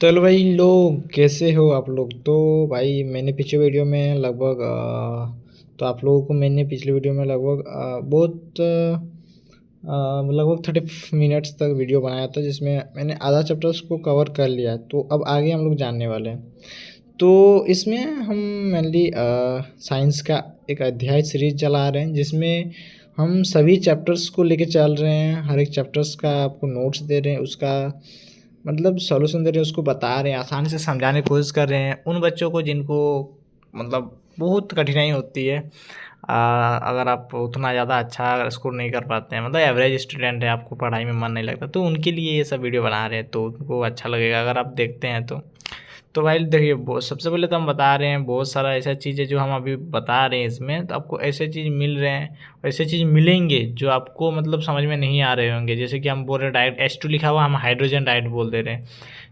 तो हेलो भाई लोग, कैसे हो आप लोग। तो भाई मैंने पिछले वीडियो में लगभग तो आप लोगों को मैंने पिछले वीडियो में लगभग बहुत लगभग 30 मिनट्स तक वीडियो बनाया था, जिसमें मैंने आधा चैप्टर्स को कवर कर लिया है। तो अब आगे हम लोग जानने वाले हैं। तो इसमें हम मेनली साइंस का एक अध्याय सीरीज चला रहे हैं, जिसमें हम सभी चैप्टर्स को लेके चल रहे हैं। हर एक चैप्टर्स का आपको नोट्स दे रहे हैं, उसका मतलब सॉल्यूशन दे रहे हैं, उसको बता रहे हैं, आसानी से समझाने की कोशिश कर रहे हैं उन बच्चों को जिनको मतलब बहुत कठिनाई होती है। अगर आप उतना ज़्यादा अच्छा स्कोर नहीं कर पाते हैं, मतलब एवरेज स्टूडेंट है, आपको पढ़ाई में मन नहीं लगता, तो उनके लिए ये सब वीडियो बना रहे हैं, तो उनको अच्छा लगेगा अगर आप देखते हैं तो भाई देखिए, सबसे पहले तो हम बता रहे हैं बहुत सारा ऐसा चीज़ है जो हम अभी बता रहे हैं इसमें, तो आपको ऐसे चीज़ मिल रहे हैं, ऐसे चीज़ मिलेंगे जो आपको मतलब समझ में नहीं आ रहे होंगे। जैसे कि हम बोल रहे हैं डायरेक्ट H2 लिखा हुआ, हम हाइड्रोजन डायरेक्ट बोल दे रहे हैं।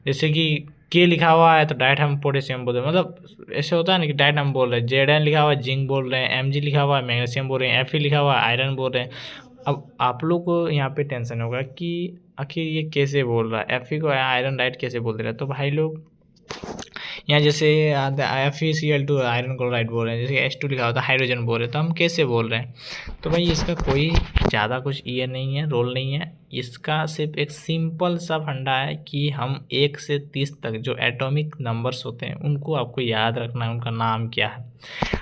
जैसे कि के लिखा हुआ है तो डायरेक्ट हम पोटेशियम बोल रहे हैं। मतलब ऐसे होता है ना कि डायरेक्ट हम बोल रहे हैं। Zn लिखा हुआ है जिंक बोल रहे हैं, Mg लिखा हुआ है मैग्नीशियम बोल रहे हैं, Fe लिखा हुआ है आयरन बोल रहे हैं। अब आप लोग को यहाँ पे टेंशन होगा कि आखिर ये कैसे बोल रहा है, Fe को आयरन डायरेक्ट कैसे बोल दे रहा है। तो भाई लोग यहाँ जैसे FeCl2 आयरन क्लोराइड बोल रहे हैं, जैसे H2 लिखा होता है हाइड्रोजन बोल रहे हैं, तो हम कैसे बोल रहे हैं। तो भाई इसका कोई ज़्यादा कुछ ये नहीं है, रोल नहीं है। इसका सिर्फ एक सिंपल सा फंडा है कि हम 1 से 30 तक जो एटॉमिक नंबर्स होते हैं उनको आपको याद रखना है, उनका नाम क्या है।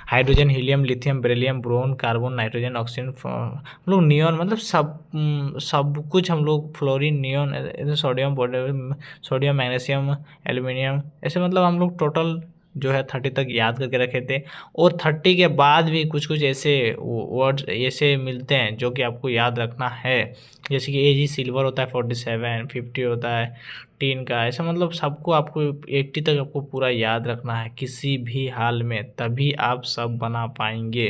Hydrogen, helium, lithium, beryllium, boron, carbon, nitrogen, oxygen, हम लोग नियॉन, मतलब सब कुछ हम लोग, fluorine, neon, sodium, sodium, magnesium, aluminium, ऐसे मतलब हम लोग टोटल जो है 30 तक याद करके रखे थे। और 30 के बाद भी कुछ कुछ ऐसे वर्ड्स ऐसे मिलते हैं जो कि आपको याद रखना है। जैसे कि Ag सिल्वर होता है 47, 50 होता है टीन का, ऐसा मतलब सबको आपको 80 तक आपको पूरा याद रखना है किसी भी हाल में, तभी आप सब बना पाएंगे।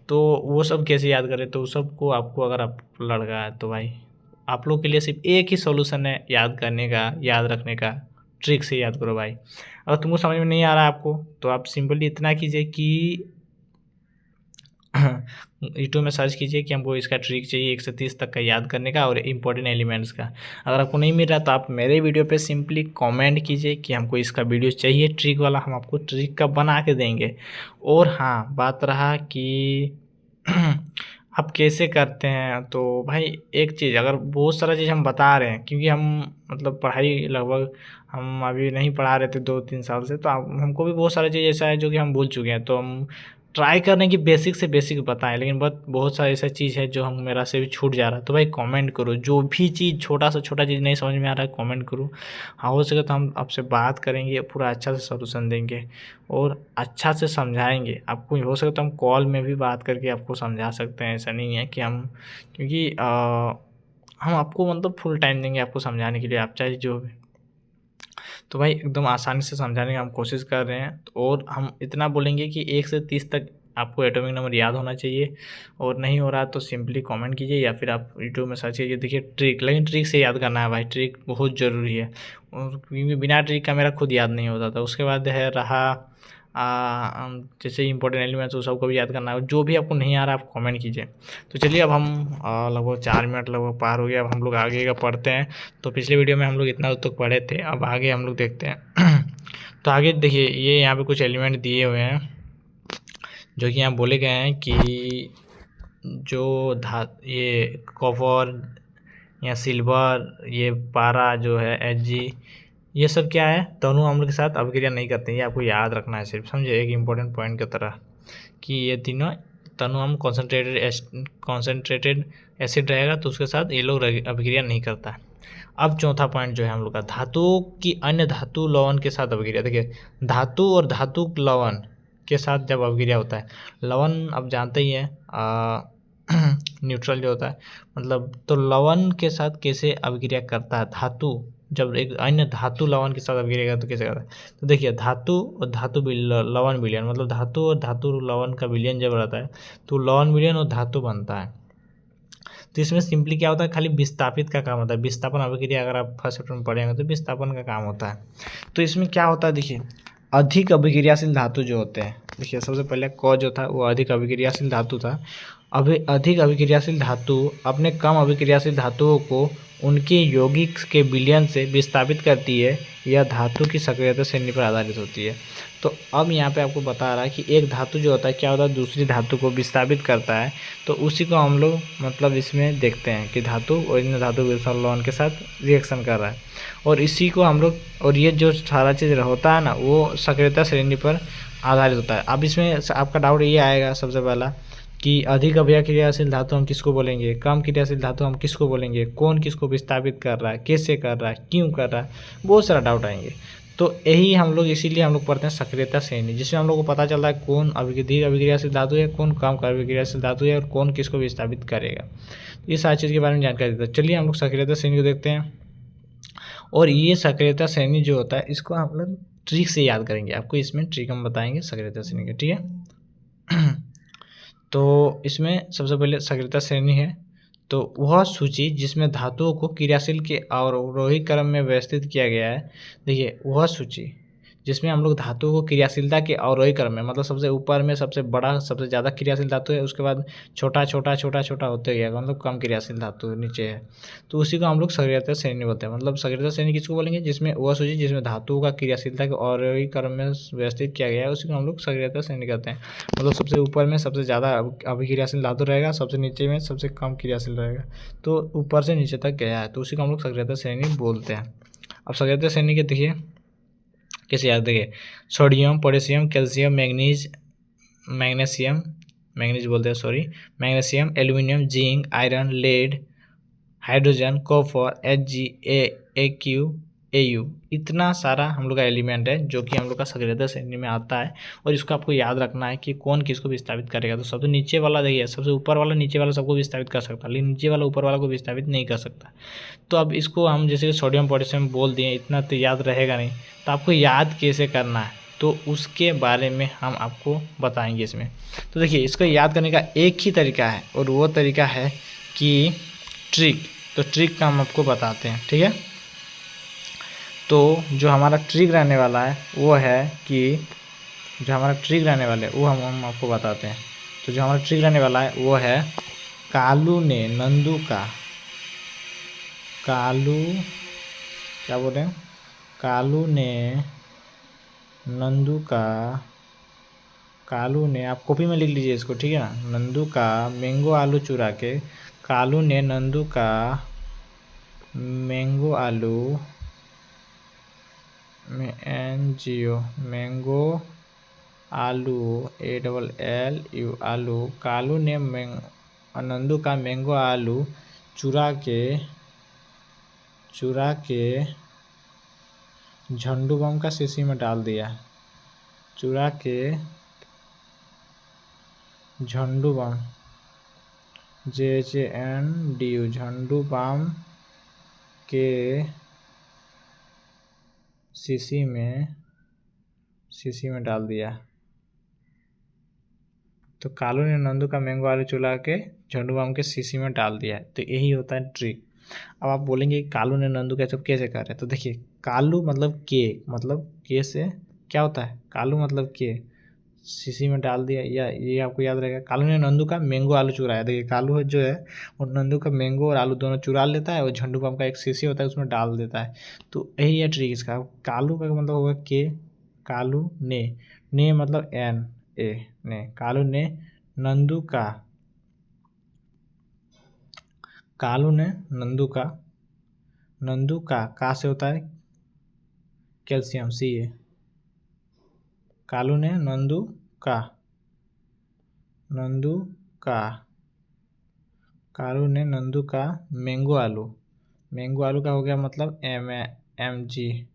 तो वो सब कैसे याद करें, तो सबको आपको, अगर आप लड़का है तो भाई आप लोग के लिए सिर्फ एक ही सॉल्यूशन है याद करने का, याद रखने का। ट्रिक से याद करो भाई। अगर तुमको समझ में नहीं आ रहा है आपको, तो आप सिंपली इतना कीजिए कि यूट्यूब में सर्च कीजिए कि हमको इसका ट्रिक चाहिए 1 से 30 तक का याद करने का और इम्पोर्टेंट एलिमेंट्स का। अगर आपको नहीं मिल रहा तो आप मेरे वीडियो पे सिंपली कमेंट कीजिए कि हमको इसका वीडियो चाहिए ट्रिक वाला, हम आपको ट्रिक का बना के देंगे। और हाँ, बात रहा कि आप कैसे करते हैं, तो भाई एक चीज़, अगर बहुत सारा चीज़ हम बता रहे हैं, क्योंकि हम मतलब पढ़ाई लगभग हम अभी नहीं पढ़ा रहे थे 2-3 साल से, तो हमको भी बहुत सारा चीज़ ऐसा है जो कि हम भूल चुके हैं। तो हम ट्राई कर रहे हैं कि बेसिक से बेसिक बताएं, लेकिन बहुत सारा ऐसा चीज़ है जो हम मेरा से भी छूट जा रहा है। तो भाई कमेंट करो, जो भी चीज़ छोटा से छोटा चीज़ नहीं समझ में आ रहा है कमेंट करो। हाँ, हो सके तो हम आपसे बात करेंगे, पूरा अच्छा से सॉल्यूशन देंगे और अच्छा से समझाएंगे आपको। हो सके तो हम कॉल में भी बात करके आपको समझा सकते हैं, ऐसा नहीं है कि हम, क्योंकि हम आपको मतलब फुल टाइम देंगे आपको समझाने के लिए, आप चाहे जो भी। तो भाई एकदम आसानी से समझाने की हम कोशिश कर रहे हैं। और हम इतना बोलेंगे कि 1 से 30 तक आपको एटॉमिक नंबर याद होना चाहिए। और नहीं हो रहा तो सिंपली कमेंट कीजिए या फिर आप यूट्यूब में सर्च कीजिए, देखिए ट्रिक, लेकिन ट्रिक से याद करना है भाई, ट्रिक बहुत ज़रूरी है। और क्योंकि बिना ट्रिक का मेरा खुद याद नहीं होता था। उसके बाद है रहा जैसे इंपॉर्टेंट एलिमेंट्स, वो सबको भी याद करना है। जो भी आपको नहीं आ रहा आप कमेंट कीजिए। तो चलिए, अब हम लगभग 4 मिनट लगभग पार हो गया, अब हम लोग आगे का पढ़ते हैं। तो पिछले वीडियो में हम लोग इतना तक पढ़े थे, अब आगे हम लोग देखते हैं। तो आगे देखिए, ये यहाँ पे कुछ एलिमेंट दिए हुए हैं जो कि यहाँ बोले गए हैं कि जो ये कॉपर या सिल्वर, ये पारा जो है Hg, ये सब क्या है, दोनों अम्ल के साथ अभिक्रिया नहीं करते हैं। ये आपको याद रखना है सिर्फ, समझे, एक इम्पोर्टेंट पॉइंट की तरह कि ये तीनों तनु अम्ल कॉन्सेंट्रेटेड एसिड रहेगा तो उसके साथ ये लोग अभिक्रिया नहीं करता है। अब चौथा पॉइंट जो है हम लोग का, धातु की अन्य धातु लवण के साथ अभिक्रिया। देखिए, धातु और धातु लवण के साथ जब अभिक्रिया होता है, लवण आप जानते ही हैं न्यूट्रल जो होता है, मतलब तो लवण के साथ कैसे अभिक्रिया करता है धातु, जब एक अन्य धातु लवण के साथ अभिक्रिया करता है तो कैसे करता है। तो देखिए, धातु और धातु लवण विलयन, मतलब धातु और धातु लवण का विलयन जब रहता है तो लवण विलयन और धातु बनता है। तो इसमें सिंपली क्या होता है, खाली विस्थापित का काम होता है। विस्थापन अभिक्रिया अगर आप फर्स्ट चैप्टर में पढ़ेंगे तो विस्थापन का काम होता है। तो इसमें क्या होता है, देखिए, अधिक अभिक्रियाशील धातु जो होते हैं, देखिए सबसे पहले क जो था वो अधिक अभिक्रियाशील धातु था। अभी अधिक अभिक्रियाशील धातु अपने कम अभिक्रियाशील धातुओं को उनके यौगिक के विलयन से विस्थापित करती है। यह धातु की सक्रियता श्रेणी पर आधारित होती है। तो अब यहाँ पे आपको बता रहा है कि एक धातु जो होता है क्या होता है, दूसरी धातु को विस्थापित करता है। तो उसी को हम लोग मतलब इसमें देखते हैं कि धातु ओरिजिनल धातु विलसन लोन के साथ रिएक्शन कर रहा है, और इसी को हम लोग, और ये जो सारा चीज़ होता है ना वो सक्रियता श्रेणी पर आधारित होता है। अब इसमें आपका डाउट ये आएगा सबसे पहला कि अधिक अभिक्रियाशील धातु हम किसको बोलेंगे, कम क्रियाशील धातु हम किसको बोलेंगे, कौन किसको विस्थापित कर रहा है, कैसे कर रहा है, क्यों कर रहा है, बहुत सारा डाउट आएंगे। तो यही हम लोग इसीलिए हम लोग पढ़ते हैं सक्रियता श्रेणी, जिसमें हम लोग को पता चल रहा है कौन अधिक अभिक्रियाशील धातु है, कौन कम अभिक्रियाशील धातु है, और कौन किसको विस्थापित करेगा। ये सारी चीज़ के बारे में जानकारी देता है। चलिए हम लोग सक्रियता श्रेणी को देखते हैं। और ये सक्रियता श्रेणी जो होता है इसको हम लोग ट्रिक से याद करेंगे। आपको इसमें ट्रिक हम बताएंगे सक्रियता श्रेणी के, ठीक है। तो इसमें सबसे पहले सक्रियता श्रेणी है तो वह सूची जिसमें धातुओं को क्रियाशील के अवरोही क्रम में व्यवस्थित किया गया है। देखिए वह सूची जिसमें हम लोग धातुओं को क्रियाशीलता के अवरोही क्रम में, मतलब सबसे ऊपर में सबसे बड़ा सबसे ज़्यादा क्रियाशील धातु है, उसके बाद छोटा छोटा छोटा छोटा होते गया, मतलब कम क्रियाशील धातु नीचे है, तो उसी को हम लोग सक्रियता श्रेणी बोलते हैं। मतलब सक्रियता श्रेणी किसको बोलेंगे, जिसमें वह सूची जिसमें धातुओं का क्रियाशीलता के अवरोही क्रम में व्यवस्थित किया गया है, उसी को हम लोग सक्रियता श्रेणी कहते हैं। मतलब सबसे ऊपर में सबसे ज़्यादा अभिक्रियाशील धातु रहेगा, सबसे नीचे में सबसे कम क्रियाशील रहेगा, तो ऊपर से नीचे तक गया है, तो उसी को हम लोग सक्रियता श्रेणी बोलते हैं। अब सक्रियता श्रेणी के देखिए कैसे याद, देखिए सोडियम, पोटेशियम, कैल्शियम, मैग्नीज बोलते हैं sorry, magnesium, aluminium, zinc, iron, lead, hydrogen, copper, Ag, Au, इतना सारा हम लोग का एलिमेंट है जो कि हम लोग का सक्रियता श्रेणी में आता है। और इसको आपको याद रखना है कि कौन किसको विस्थापित करेगा। तो सबसे नीचे वाला देखिए, सबसे ऊपर वाला नीचे वाला सबको विस्थापित कर सकता है, लेकिन नीचे वाला ऊपर वाला को विस्थापित नहीं कर सकता। तो अब इसको हम जैसे सोडियम पोटेशियम बोल दिए, इतना तो याद रहेगा नहीं, तो आपको याद कैसे करना है तो उसके बारे में हम आपको बताएंगे इसमें। तो देखिए इसको याद करने का एक ही तरीका है, और वो तरीका है कि ट्रिक। तो ट्रिक का हम आपको बताते हैं, ठीक है। तो जो हमारा ट्रिक रहने वाला है वो है कि जो हमारा ट्रिक रहने वाला है वो हम आपको बताते हैं। तो जो हमारा ट्रिक रहने वाला है वो है कालू ने नंदू का, कालू क्या बोले, कालू ने नंदू का, कालू ने, आप कॉपी में लिख लीजिए इसको, ठीक है ना। नंदू का मैंगो आलू चुरा के, कालू ने नंदू का मैंगो आलू में NGO मैंगो आलू ALLU आलू, कालू ने नंदू का मैंगो आलू चुरा के झंडू बम का शीशी में डाल दिया, चुरा के झंडू बम JNDU झंडू बम के शीशी में डाल दिया। तो कालू ने नंदू का मैंगो आलू चुरा के झंडू बम के शीशी में डाल दिया। तो यही होता है ट्रिक। अब आप बोलेंगे कालू ने नंदू का सब कैसे कर रहे हैं, तो देखिए कालू मतलब के से क्या होता है, कालू मतलब के, शीशी में डाल दिया, या ये आपको याद रहेगा। कालू ने नंदू का मैंगो आलू चुराया, देखिए कालू जो है वो नंदू का मैंगो और आलू दोनों चुरा लेता है, और झंडू बम का एक शीशी होता है उसमें डाल देता है। तो यही है ट्रिक इसका। कालू का मतलब होगा के, कालू ने मतलब NA ने, कालू ने नंदू का, कालू ने नंदू का से होता है कैल्शियम Ca, कालू ने नंदू का, कालू ने नंदू का मैंगो आलू का हो गया मतलब MG,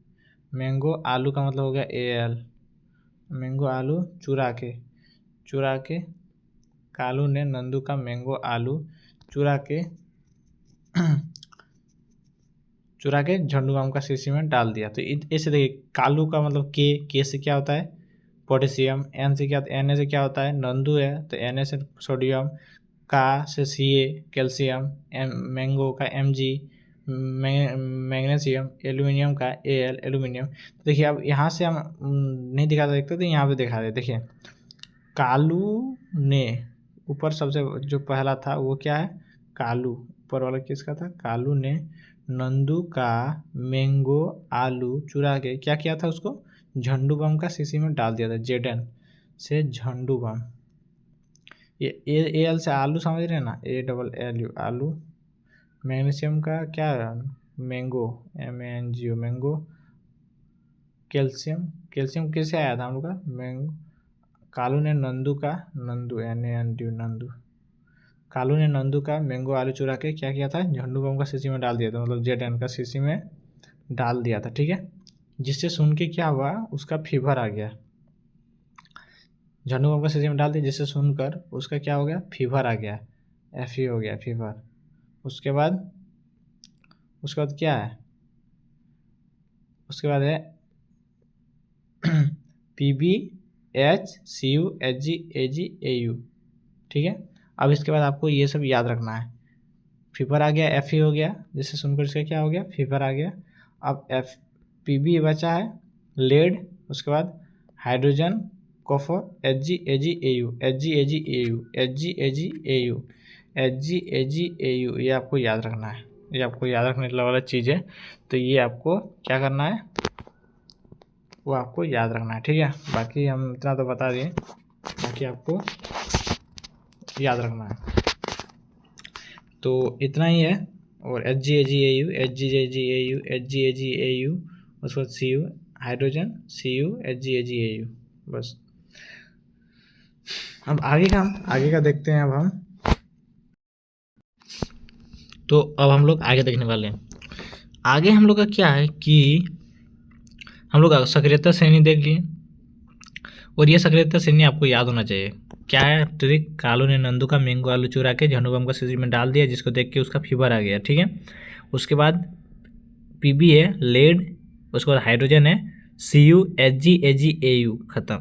मैंगो आलू का मतलब हो गया AL, मैंगो आलू चुरा के कालू ने नंदू का मैंगो आलू चुरा के झंडू बम का शीशी में डाल दिया। तो ऐसे देखिए कालू का मतलब के से क्या होता है पोटेशियम, N से क्या, Na से क्या होता है नंदू है, तो Na से सोडियम, का से Ca कैल्शियम, मैंगो का Mg मैग्नीशियम, एल्यूमिनियम का Al एल्यूमिनियम। तो देखिए अब यहाँ से हम नहीं दिखा सकते, तो यहाँ पे दिखा दे। देखिए कालू ने ऊपर सबसे जो पहला था वो क्या है, कालू ऊपर वाला किसका था, कालू ने नंदू का मैंगो आलू चुरा के क्या किया था, उसको झंडू बम का शीशी में डाल दिया था। जेडन से झंडू बम, ये ए एल से आलू समझ रहे हैं ना, ALL आलू। मैग्नीशियम का क्या, mango, MANGO mango. Calcium, calcium कैसे आया था हम लोग का, मैंगो। कालू ने नंदू का, नंदू NANDU नंदू, कालू ने नंदू का मैंगो आलू चुरा के क्या किया था, झंडू बम का शीशी में डाल दिया था, मतलब जेडन का शीशी में डाल दिया था, ठीक है। जिससे सुन के क्या हुआ, उसका फीवर आ गया। झंडू बम का शीशी में डाल दिया, जिससे सुनकर उसका क्या हो गया, फीवर आ गया, FE हो गया, फीवर। उसके बाद क्या है, उसके बाद है PBHCUHGAGAU, ठीक है। अब इसके बाद आपको ये सब याद रखना है। फीवर आ गया, FE हो गया, जिससे सुनकर इसका क्या हो गया, फीवर आ गया। अब PB बचा है, लेड। उसके बाद हाइड्रोजन, कॉपर, HGAGAU, ये आपको याद रखना है। ये आपको याद रखने वाला चीज़ है, तो ये आपको क्या करना है, वो आपको याद रखना है, ठीक है। बाकी हम इतना तो बता दिए, बाकी आपको याद रखना है, तो इतना ही है। और HGAGAU, उसके बाद CU हाइड्रोजन, CU HGAGAU, बस। अब आगे का देखते हैं। अब हम तो अब हम लोग आगे देखने वाले हैं। आगे हम लोग का क्या है कि हम लोग सक्रियता श्रेणी देख लिए, और ये सक्रियता श्रेणी आपको याद होना चाहिए। क्या है ट्रिक, कालू ने नंदू का मैंगो आलू चुरा के झंडू बम का शीशी में डाल दिया, जिसको देख के उसका फीवर आ गया, ठीक है। उसके बाद PB है, लेड। उसके बाद हाइड्रोजन है, CU HGAGAU, खत्म।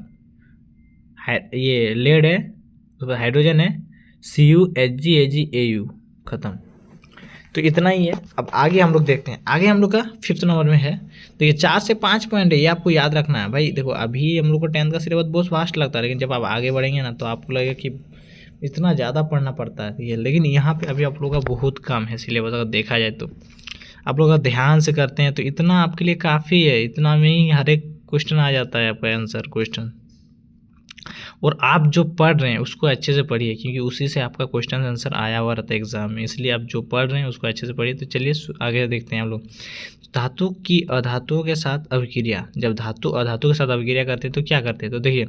ये लेड है, उसके बाद हाइड्रोजन है, CU HGAGAU, खत्म। तो इतना ही है। अब आगे हम लोग देखते हैं। आगे हम लोग का 5th नंबर में है। तो ये 4 से 5 पॉइंट है, ये आपको याद रखना है भाई। देखो अभी हम लोग को 10th का सिलेबस बहुत वास्ट लगता है, लेकिन जब आप आगे बढ़ेंगे ना तो आपको लगेगा कि इतना ज़्यादा पढ़ना पड़ता है ये, लेकिन यहाँ पे अभी आप लोग का बहुत कम है सिलेबस, अगर देखा जाए तो। आप लोग अगर ध्यान से करते हैं तो इतना आपके लिए काफ़ी है, इतना में ही हर एक क्वेश्चन आ जाता है आपका आंसर क्वेश्चन। और आप जो पढ़ रहे हैं उसको अच्छे से पढ़िए, क्योंकि उसी से आपका क्वेश्चन आंसर आया हुआ रहता है एग्जाम में, इसलिए आप जो पढ़ रहे हैं उसको अच्छे से पढ़िए। तो चलिए आगे देखते हैं हम लोग। धातु की अधातुओं के साथ अभिक्रिया, जब धातु अधातु के साथ अभिक्रिया करते हैं तो क्या करते हैं, तो देखिए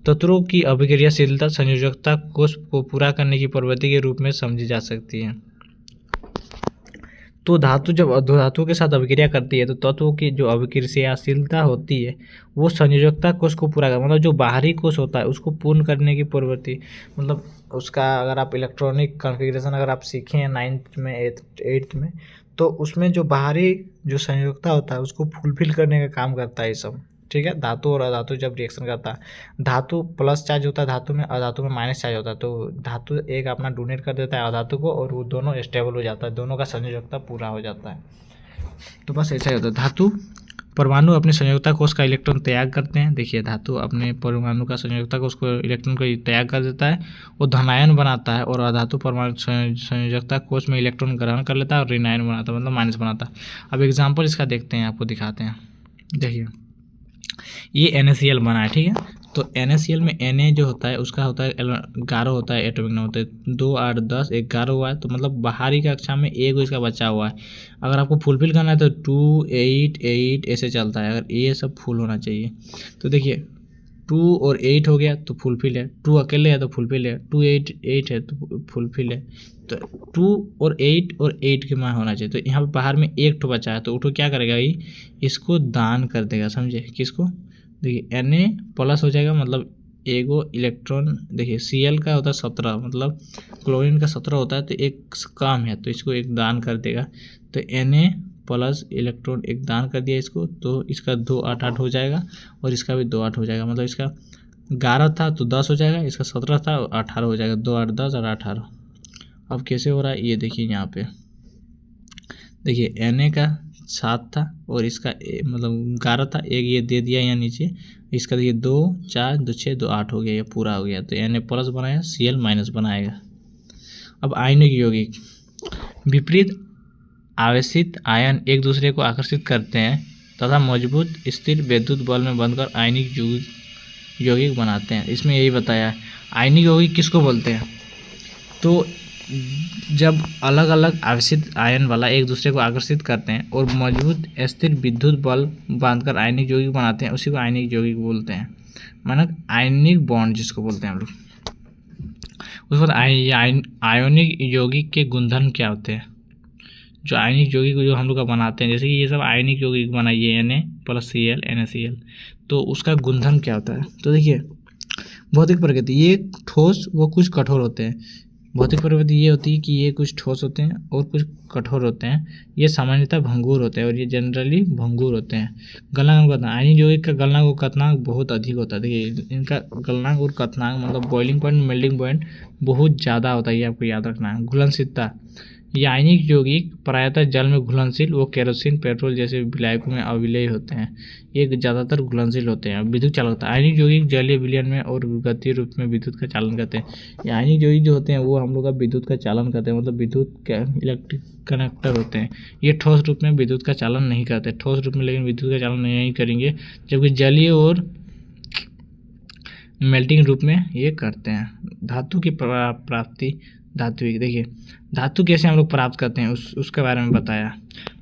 तत्वों की अभिक्रियाशीलता संयोजकता कोष को पूरा करने की प्रवृत्ति के रूप में समझी जा सकती है। तो धातु जब धातु के साथ अभिक्रिया करती है तो तत्वों की जो अभिक्रियाशीलता होती है वो संयोजकता कोष को पूरा कर, मतलब जो बाहरी कोष होता है उसको पूर्ण करने की प्रवृत्ति, मतलब उसका अगर आप इलेक्ट्रॉनिक कॉन्फ़िगरेशन अगर आप सीखे हैं 9th में 8th में, तो उसमें जो बाहरी जो संयोजकता होता है उसको फुलफिल करने का काम करता है ये सब, ठीक है। धातु और अधातु जब रिएक्शन करता है, धातु प्लस चार्ज होता है धातु में, अधातु में माइनस चार्ज होता है, तो धातु एक अपना डोनेट कर देता है अधातु को, और वो दोनों स्टेबल हो जाता है, दोनों का संयोजकता पूरा हो जाता है। तो बस ऐसा ही होता है। धातु परमाणु अपने संयोजकता कोष का इलेक्ट्रॉन त्याग करते हैं। देखिए धातु अपने परमाणु का संयोजकता कोष को इलेक्ट्रॉन को त्याग कर देता है, वो धनायन बनाता है, और अधातु परमाणु संयोजकता कोष में इलेक्ट्रॉन ग्रहण कर लेता है और ऋणायन बनाता है, मतलब माइनस बनाता है। अब एग्जाम्पल इसका देखते हैं, आपको दिखाते हैं। देखिए ये NaCl बना है, ठीक है। तो NaCl में Na जो होता है उसका होता है 11 होता है एटॉमिक नंबर, तो 2 8 10 11 हुआ है, तो मतलब बाहरी कक्षा में एक इसका बचा हुआ है। अगर आपको फुलफिल करना है तो 2 8 8 ऐसे चलता है, अगर ये सब फुल होना चाहिए। तो देखिए 2 और 8 हो गया तो फुलफिल है, 2 अकेले है तो फुलफिल है, 2 8 8 है तो फुलफिल है। तो 2 और 8 के मान होना चाहिए। तो यहाँ पे बाहर में एक ठो बचा है, तो उठो क्या करेगा, ये इसको दान कर देगा, समझे किसको। देखिए Na प्लस हो जाएगा, मतलब एगो इलेक्ट्रॉन, देखिए Cl का होता है 17, मतलब क्लोरीन का 17 होता है, तो एक कम है तो इसको एक दान कर देगा। तो Na प्लस इलेक्ट्रॉन एक दान कर दिया इसको, तो इसका 2 8 8 हो जाएगा, और इसका भी 2 8 हो जाएगा, मतलब इसका 11 था तो 10 हो जाएगा, इसका 17 था 18 हो जाएगा, 2 8 10 और 18। अब कैसे हो रहा है ये देखिए, यहाँ पे देखिए Na का 7 था और इसका मतलब 11 था, एक ये दे दिया यहाँ नीचे, इसका देखिए 2 4 2 6 2 8 हो गया, ये पूरा हो गया। तो Na प्लस बनाया, Cl माइनस बनाएगा। अब आयनिक यौगिक, विपरीत आवेशित आयन एक दूसरे को आकर्षित करते हैं तथा मजबूत स्थिर विद्युत बल में बंधकर आयनिक यौगिक बनाते हैं। इसमें यही बताया है। आयनिक यौगिक किसको बोलते हैं? तो जब अलग अलग आवेशित आयन वाला एक दूसरे को आकर्षित करते हैं और मजबूत स्थिर विद्युत बल बांधकर आयनिक यौगिक बनाते हैं, उसी को आयनिक यौगिक बोलते हैं। माना आयनिक बॉन्ड जिसको बोलते हैं हम लोग। उसके बाद आयनिक यौगिक के गुणधर्म क्या होते हैं? जो आयनिक यौगिक जो हम लोग का बनाते हैं, जैसे कि ये सब आयनिक यौगिक बनाइए Na+Cl NaCl, तो उसका गुणधर्म क्या होता है? तो देखिए, भौतिक प्रकृति, ये ठोस व कुछ कठोर होते हैं। भौतिक प्रकृति ये होती है कि ये कुछ ठोस होते हैं और कुछ कठोर होते हैं। ये सामान्यतः भंगुर होते हैं और ये जनरली भंगुर होते हैं। गलनांक और कथनांक, आयनिक यौगिक का गलनांक और कथनांक बहुत अधिक होता है। देखिए, इनका गलनांक और कथनांक मतलब बॉइलिंग पॉइंट, मेल्टिंग पॉइंट बहुत ज़्यादा होता है, ये आपको याद रखना है। घुलनशीलता, ये आयनिक यौगिक प्रायतः जल में घुलनशील व केरोसिन, पेट्रोल जैसे विलायकों में अविलेय होते हैं। ये ज़्यादातर घुलनशील होते हैं। विद्युत चालकता, आयनिक यौगिक जलीय विलयन में और गतिज रूप में विद्युत का चालन करते हैं। ये आयनिक यौगिक जो होते हैं वो हम लोग का विद्युत का चालन करते हैं, मतलब विद्युत का इलेक्ट्रिक कनेक्टर होते हैं। ये ठोस रूप में विद्युत का चालन नहीं करते, ठोस रूप में लेकिन विद्युत का चालन नहीं करेंगे, जबकि जलीय और मेल्टिंग रूप में ये करते हैं। धातु की प्राप्ति, धात्विक, देखिए धातु कैसे हम लोग प्राप्त करते हैं उसके बारे में बताया।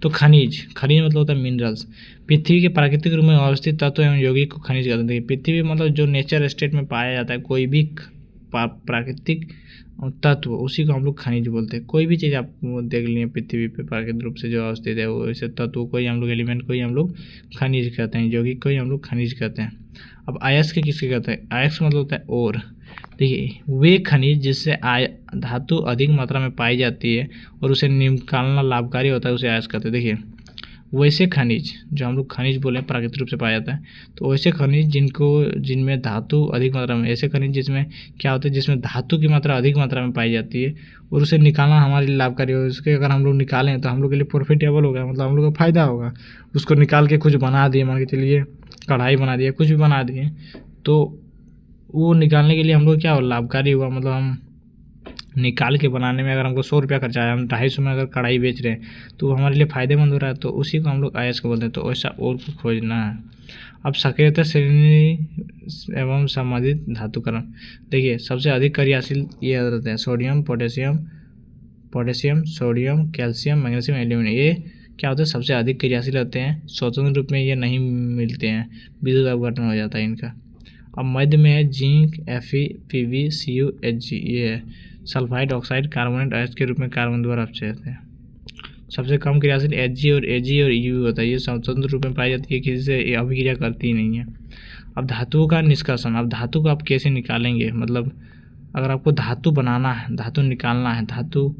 तो खनिज मतलब होता है मिनरल्स। पृथ्वी के प्राकृतिक रूप में अवस्थित तत्व एवं यौगिक को खनिज कहते हैं। देखिए, पृथ्वी मतलब जो नेचर स्टेट में पाया जाता है, कोई भी प्राकृतिक तत्व, उसी को हम लोग खनिज बोलते हैं। कोई भी चीज़ आप देख लिए पृथ्वी पे प्राकृतिक रूप से जो अवस्थित है, वो ऐसे तत्व को ही हम लोग, एलिमेंट को ही हम लोग खनिज कहते हैं, यौगिक को ही हम लोग खनिज कहते हैं। अब अयस्क किसके कहते हैं? अयस्क मतलब होता है और। देखिए, वे खनिज जिससे धातु अधिक मात्रा में पाई जाती है और उसे निकालना लाभकारी होता है, उसे अयस्क कहते हैं। देखिए, वैसे खनिज जो हम लोग खनिज बोले प्राकृतिक रूप से पाया जाता है, तो वैसे खनिज जिनमें धातु अधिक मात्रा में, ऐसे खनिज जिसमें क्या होता है, जिसमें धातु की मात्रा अधिक मात्रा में पाई जाती है और उसे निकालना हमारे लिए लाभकारी हो। उसके अगर हम लोग निकालें तो हम लोग के लिए प्रॉफिटेबल होगा, मतलब हम लोग का फायदा होगा। उसको निकाल के कुछ बना दिए, मान के चलिए कढ़ाई बना दिया, कुछ भी बना दिए, तो वो निकालने के लिए हम लोग क्या हो, लाभकारी हुआ। मतलब हम निकाल के बनाने में अगर हमको 100 रुपया खर्चा है, हम 250 में अगर कढ़ाई बेच रहे हैं, तो वो हमारे लिए फ़ायदेमंद हो रहा है, तो उसी को हम लोग अयस्क बोलते हैं। तो ऐसा और को खोजना है। अब सक्रियता श्रेणी एवं संबंधित धातुकरण, देखिए सबसे अधिक क्रियाशील ये रहते हैं sodium, potassium, sodium, calcium, magnesium, aluminium. ये क्या होता है, सबसे अधिक क्रियाशील होते हैं। स्वतंत्र रूप में ये नहीं मिलते हैं, विद्युत अपघटन हो जाता है इनका। अब मध्य में है zinc, Fe, Pb, Cu, Hg, ये है सल्फाइड ऑक्साइड कार्बोनेट अयस्क के रूप में कार्बन द्वारा अपचय होते हैं। सबसे कम क्रियाशील Hg और Ag और U होता है। ये स्वतंत्र रूप में पाई जाती है, किसी से अभिक्रिया करती ही नहीं है। अब धातुओं का निष्कर्षण, अब धातु को आप कैसे निकालेंगे, मतलब अगर आपको धातु बनाना है, धातु निकालना है, धातु